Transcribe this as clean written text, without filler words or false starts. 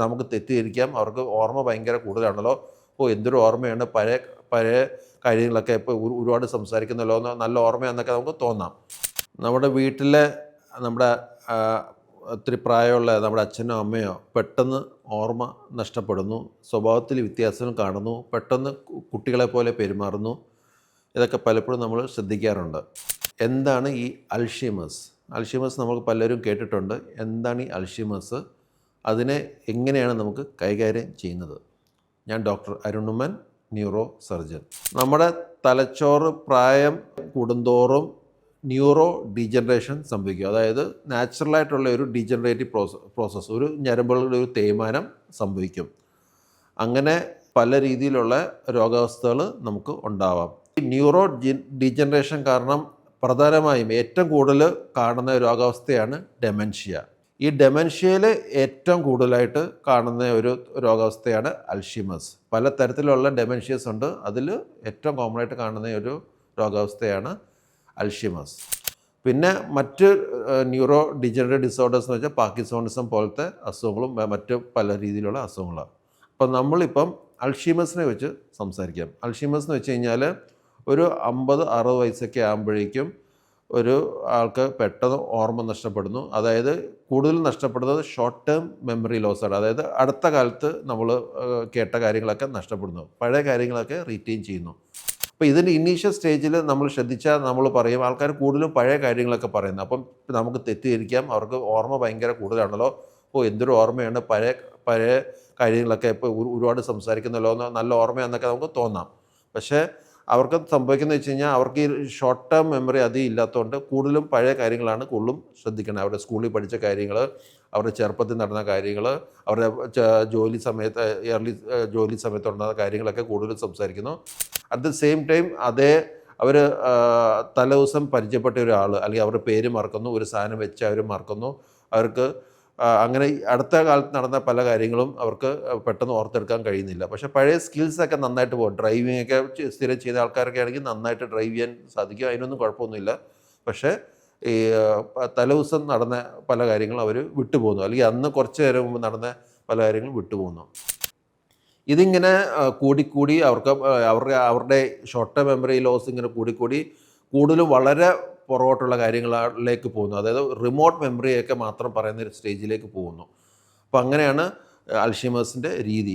നമുക്ക് തെറ്റിദ്ധരിക്കാം. അവർക്ക് ഓർമ്മ ഭയങ്കര കൂടുതലാണല്ലോ. എന്തൊരു ഓർമ്മയാണ്, പഴയ പഴയ കാര്യങ്ങളൊക്കെ ഇപ്പോൾ ഒരുപാട് സംസാരിക്കുന്നല്ലോ, നല്ല ഓർമ്മയാണെന്നൊക്കെ നമുക്ക് തോന്നാം. നമ്മുടെ വീട്ടിലെ നമ്മുടെ ഒത്തിരി പ്രായമുള്ള നമ്മുടെ അച്ഛനോ അമ്മയോ പെട്ടെന്ന് ഓർമ്മ നഷ്ടപ്പെടുന്നു, സ്വഭാവത്തിൽ വ്യത്യാസം കാണുന്നു, പെട്ടെന്ന് കുട്ടികളെ പോലെ പെരുമാറുന്നു. ഇതൊക്കെ പലപ്പോഴും നമ്മൾ ശ്രദ്ധിക്കാറുണ്ട്. എന്താണ് ഈ അൽഷീമേഴ്സ്? അൽഷീമേഴ്സ് നമ്മൾ പലരും കേട്ടിട്ടുണ്ട്. എന്താണ് ഈ അൽഷീമേഴ്സ്? അതിനെ എങ്ങനെയാണ് നമുക്ക് കൈകാര്യം ചെയ്യുന്നത്? ഞാൻ ഡോക്ടർ അരുണുമൻ, ന്യൂറോ സർജൻ. നമ്മുടെ തലച്ചോറ് പ്രായം കൂടുന്തോറും ന്യൂറോ ഡീജനറേഷൻ സംഭവിക്കും. അതായത് നാച്ചുറലായിട്ടുള്ള ഒരു ഡീജനറേറ്റീവ് പ്രോസസ്സ്, ഒരു ഞരമ്പുകളുടെ ഒരു തേയ്മാനം സംഭവിക്കും. അങ്ങനെ പല രീതിയിലുള്ള രോഗാവസ്ഥകൾ നമുക്ക് ഉണ്ടാവാം. ഈ ന്യൂറോ ഡീജനറേഷൻ കാരണം പ്രധാനമായും ഏറ്റവും കൂടുതൽ കാണുന്ന രോഗാവസ്ഥയാണ് ഡെമൻഷ്യ. ഈ ഡെമൻഷ്യയിൽ ഏറ്റവും കൂടുതലായിട്ട് കാണുന്ന ഒരു രോഗാവസ്ഥയാണ് അൽഷീമേഴ്സ്. പല തരത്തിലുള്ള ഡെമൻഷ്യസ് ഉണ്ട്. അതിൽ ഏറ്റവും കോമൺ ആയിട്ട് കാണുന്ന ഒരു രോഗാവസ്ഥയാണ് അൽഷീമേഴ്സ്. പിന്നെ മറ്റ് ന്യൂറോ ഡീജനറേറ്റീവ് ഡിസോർഡേഴ്സ് എന്ന് വെച്ചാൽ പാർക്കിൻസോണിസം പോലത്തെ അസുഖങ്ങളും മറ്റ് പല രീതിയിലുള്ള അസുഖങ്ങളാണ്. അപ്പം നമ്മളിപ്പം അൽഷീമേഴ്സിനെ വെച്ച് സംസാരിക്കാം. അൽഷീമേഴ്സ് എന്ന് വെച്ച് കഴിഞ്ഞാൽ ഒരു 50-60 വയസ്സൊക്കെ ആകുമ്പോഴേക്കും ഒരു ആൾക്ക് പെട്ടെന്ന് ഓർമ്മ നഷ്ടപ്പെടുന്നു. അതായത് കൂടുതൽ നഷ്ടപ്പെടുന്നത് ഷോർട്ട് ടേം മെമ്മറി ലോസാണ്. അതായത് അടുത്ത കാലത്ത് നമ്മൾ കേട്ട കാര്യങ്ങളൊക്കെ നഷ്ടപ്പെടുന്നു, പഴയ കാര്യങ്ങളൊക്കെ റീറ്റെയിൻ ചെയ്യുന്നു. അപ്പോൾ ഇതിൻ്റെ ഇനീഷ്യൽ സ്റ്റേജിൽ നമ്മൾ ശ്രദ്ധിച്ചാൽ നമ്മൾ പറയും, ആൾക്കാർ കൂടുതലും പഴയ കാര്യങ്ങളൊക്കെ പറയുന്നത്. അപ്പം നമുക്ക് തെറ്റിദ്ധരിക്കാം, അവർക്ക് ഓർമ്മ ഭയങ്കര കൂടുതലാണല്ലോ, എന്തൊരു ഓർമ്മയാണ്, പഴയ പഴയ കാര്യങ്ങളൊക്കെ ഇപ്പോൾ ഒരുപാട് സംസാരിക്കുന്നല്ലോ, നല്ല ഓർമ്മയാണെന്നൊക്കെ നമുക്ക് തോന്നാം. പക്ഷേ അവർക്ക് സംഭവിക്കുന്നത് വെച്ച് കഴിഞ്ഞാൽ അവർക്ക് ഈ ഷോർട്ട് ടേം മെമ്മറി അധികം ഇല്ലാത്തതുകൊണ്ട് കൂടുതലും പഴയ കാര്യങ്ങളാണ് കൂടുതലും ശ്രദ്ധിക്കുന്നത്. അവരുടെ സ്കൂളിൽ പഠിച്ച കാര്യങ്ങൾ, അവരുടെ ചെറുപ്പത്തിൽ നടന്ന കാര്യങ്ങൾ, അവരുടെ ജോലി സമയത്ത് ജോലി സമയത്തുണ്ടാകുന്ന കാര്യങ്ങളൊക്കെ കൂടുതലും സംസാരിക്കുന്നു. അറ്റ് ദ സെയിം ടൈം അവർ തലേദിവസം പരിചയപ്പെട്ട ഒരാൾ അല്ലെങ്കിൽ അവരുടെ പേര് മറക്കുന്നു, ഒരു സാധനം വെച്ച് അവർ മറക്കുന്നു. അവർക്ക് അങ്ങനെ അടുത്ത കാലത്ത് നടന്ന പല കാര്യങ്ങളും അവർക്ക് പെട്ടെന്ന് ഓർത്തെടുക്കാൻ കഴിയുന്നില്ല. പക്ഷേ പഴയ സ്കിൽസൊക്കെ നന്നായിട്ട് പോകും. ഡ്രൈവിംഗ് ഒക്കെ സ്ഥിരം ചെയ്ത ആൾക്കാരൊക്കെ ആണെങ്കിൽ നന്നായിട്ട് ഡ്രൈവ് ചെയ്യാൻ സാധിക്കും, അതിനൊന്നും കുഴപ്പമൊന്നുമില്ല. പക്ഷേ ഈ തലേദിവസം നടന്ന പല കാര്യങ്ങളും അവർ വിട്ടുപോകുന്നു, അല്ലെങ്കിൽ അന്ന് കുറച്ച് നേരം മുമ്പ് നടന്ന പല കാര്യങ്ങളും വിട്ടുപോകുന്നു. ഇതിങ്ങനെ കൂടിക്കൂടി അവരുടെ ഷോർട്ട് ടേം മെമ്മറി ലോസ് ഇങ്ങനെ കൂടിക്കൂടി കൂടുതലും വളരെ പുറകോട്ടുള്ള കാര്യങ്ങളിലേക്ക് പോകുന്നു. അതായത് റിമോട്ട് മെമ്മറിയൊക്കെ മാത്രം പറയുന്ന ഒരു സ്റ്റേജിലേക്ക് പോകുന്നു. അപ്പോൾ അങ്ങനെയാണ് അൽഷീമേഴ്സിൻ്റെ രീതി.